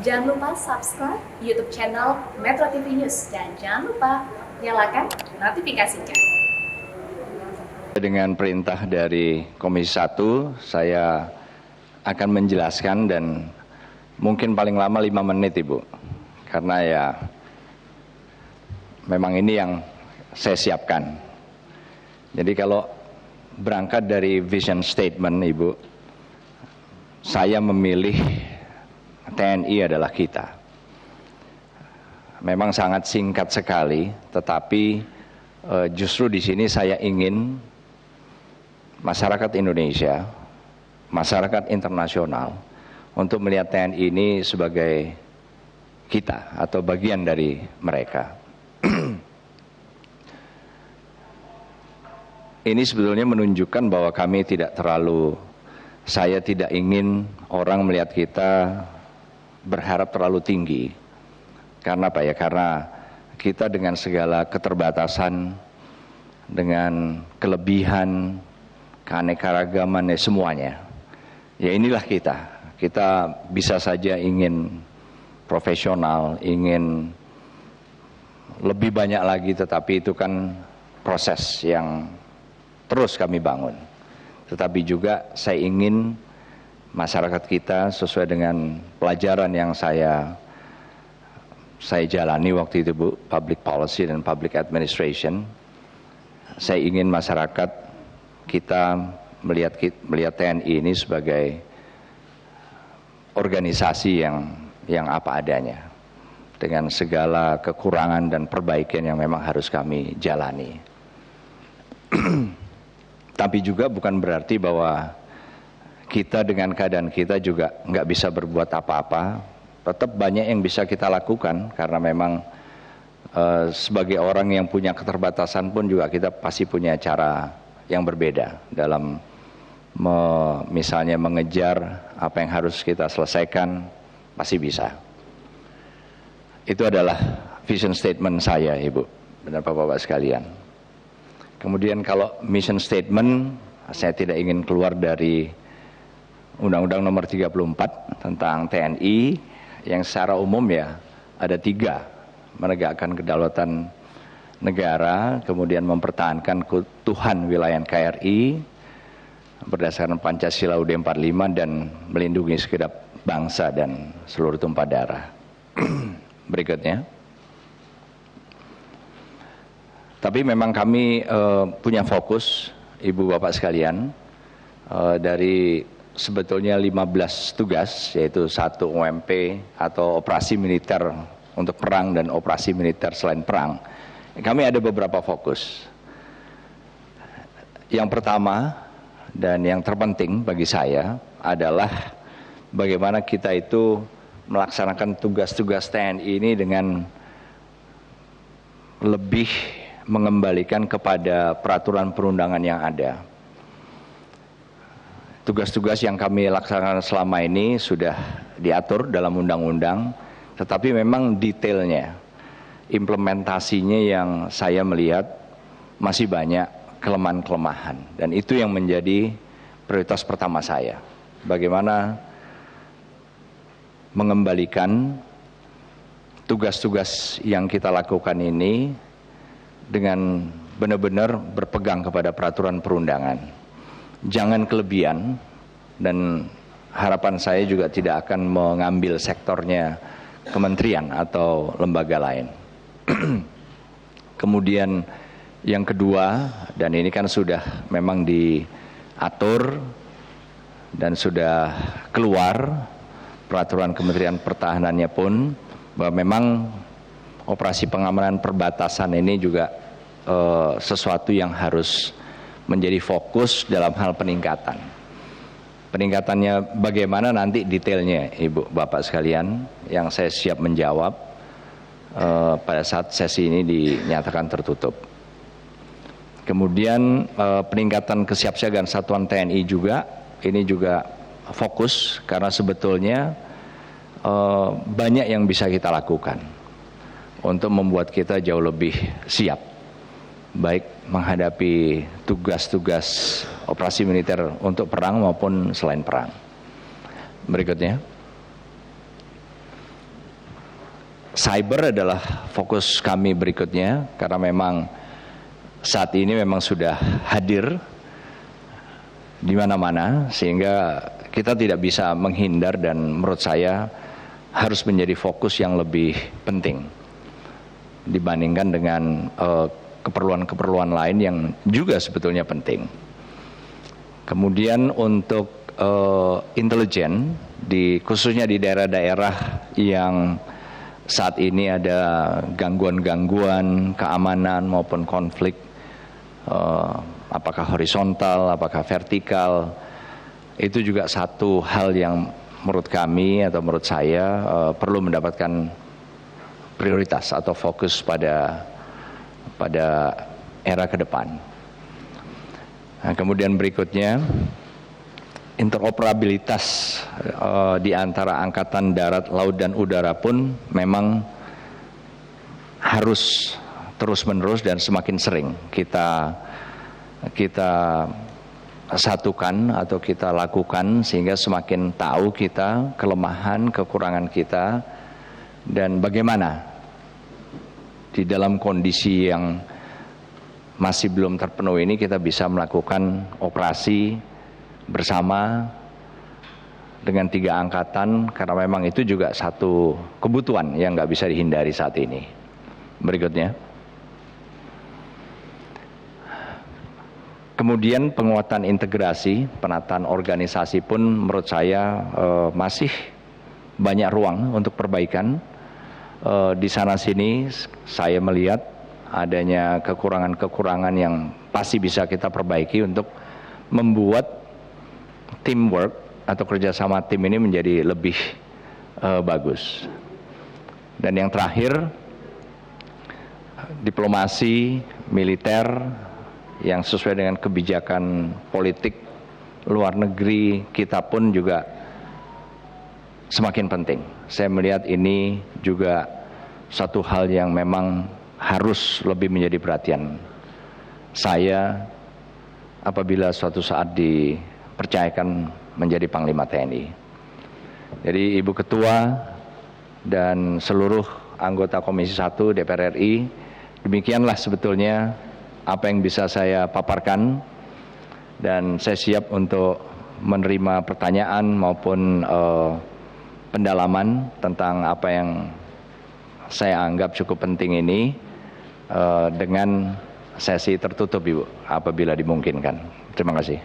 Jangan lupa subscribe YouTube channel Metro TV News dan jangan lupa nyalakan notifikasinya. Dengan perintah dari Komisi 1, saya akan menjelaskan dan mungkin paling lama 5 menit, Ibu. Karena ya memang ini yang saya siapkan. Jadi kalau berangkat dari vision statement, Ibu, saya memilih TNI adalah kita. Memang sangat singkat sekali, tetapi justru di sini saya ingin masyarakat Indonesia, masyarakat internasional untuk melihat TNI ini sebagai kita atau bagian dari mereka. Ini sebetulnya menunjukkan bahwa kami tidak terlalu, saya tidak ingin orang melihat kita berharap terlalu tinggi. Karena apa ya? Karena kita dengan segala keterbatasan, dengan kelebihan, keanekaragaman semuanya, ya inilah kita. Kita bisa saja ingin profesional, ingin lebih banyak lagi, tetapi itu kan proses yang terus kami bangun. Tetapi juga saya ingin masyarakat kita sesuai dengan pelajaran yang saya jalani waktu itu, Bu, public policy dan public administration. Saya ingin masyarakat kita melihat TNI ini sebagai organisasi yang apa adanya, dengan segala kekurangan dan perbaikan yang memang harus kami jalani. Tapi juga bukan berarti bahwa kita dengan keadaan kita juga nggak bisa berbuat apa-apa. Tetap banyak yang bisa kita lakukan, karena memang sebagai orang yang punya keterbatasan pun juga kita pasti punya cara yang berbeda dalam misalnya mengejar apa yang harus kita selesaikan, pasti bisa. Itu adalah vision statement saya, Ibu dan Bapak-Bapak sekalian. Kemudian kalau mission statement, saya tidak ingin keluar dari Undang-Undang Nomor 34 tentang TNI, yang secara umum ya ada 3: menegakkan kedaulatan negara, kemudian mempertahankan keutuhan wilayah NKRI berdasarkan Pancasila UUD 45, dan melindungi segenap bangsa dan seluruh tumpah darah. Berikutnya. Tapi memang kami punya fokus, Ibu Bapak sekalian, dari sebetulnya 15 tugas, yaitu 1 OMP atau operasi militer untuk perang dan operasi militer selain perang. Kami ada beberapa fokus. Yang pertama dan yang terpenting bagi saya adalah bagaimana kita itu melaksanakan tugas-tugas TNI ini dengan lebih mengembalikan kepada peraturan perundangan yang ada. Tugas-tugas yang kami laksanakan selama ini sudah diatur dalam undang-undang, tetapi memang detailnya, implementasinya yang saya melihat masih banyak kelemahan-kelemahan, dan itu yang menjadi prioritas pertama saya. Bagaimana mengembalikan tugas-tugas yang kita lakukan ini dengan benar-benar berpegang kepada peraturan perundangan. Jangan kelebihan, dan harapan saya juga tidak akan mengambil sektornya kementerian atau lembaga lain. Kemudian yang kedua, dan ini kan sudah memang diatur dan sudah keluar peraturan Kementerian Pertahanannya pun, bahwa memang operasi pengamanan perbatasan ini juga sesuatu yang harus menjadi fokus dalam hal peningkatan. Peningkatannya bagaimana nanti detailnya, Ibu Bapak sekalian, yang saya siap menjawab pada saat sesi ini dinyatakan tertutup. Kemudian peningkatan kesiapsiagaan satuan TNI juga, ini juga fokus, karena sebetulnya banyak yang bisa kita lakukan untuk membuat kita jauh lebih siap, baik menghadapi tugas-tugas operasi militer untuk perang maupun selain perang. Berikutnya. cyber adalah fokus kami berikutnya, karena memang saat ini memang sudah hadir di mana-mana, sehingga kita tidak bisa menghindar dan menurut saya harus menjadi fokus yang lebih penting dibandingkan dengan keperluan-keperluan lain yang juga sebetulnya penting. Kemudian untuk intelijen, khususnya di daerah-daerah yang saat ini ada gangguan-gangguan keamanan maupun konflik, apakah horizontal, apakah vertikal, itu juga satu hal yang menurut kami atau menurut saya perlu mendapatkan prioritas atau fokus pada era ke depan. Nah, kemudian berikutnya, interoperabilitas di antara angkatan darat, laut, dan udara pun memang harus terus-menerus dan semakin sering kita satukan atau kita lakukan, sehingga semakin tahu kita kelemahan, kekurangan kita, dan bagaimana di dalam kondisi yang masih belum terpenuhi ini kita bisa melakukan operasi bersama dengan 3 angkatan, karena memang itu juga satu kebutuhan yang nggak bisa dihindari saat ini. Berikutnya, kemudian penguatan integrasi, penataan organisasi pun menurut saya masih banyak ruang untuk perbaikan. Di sana sini saya melihat adanya kekurangan-kekurangan yang pasti bisa kita perbaiki untuk membuat teamwork atau kerjasama tim ini menjadi lebih bagus. Dan yang terakhir, diplomasi militer yang sesuai dengan kebijakan politik luar negeri kita pun juga semakin penting. Saya melihat ini juga satu hal yang memang harus lebih menjadi perhatian saya apabila suatu saat dipercayakan menjadi Panglima TNI. Jadi Ibu Ketua dan seluruh anggota Komisi 1 DPR RI, demikianlah sebetulnya apa yang bisa saya paparkan, dan saya siap untuk menerima pertanyaan maupun pendalaman tentang apa yang saya anggap cukup penting ini dengan sesi tertutup, Ibu, apabila dimungkinkan. Terima kasih.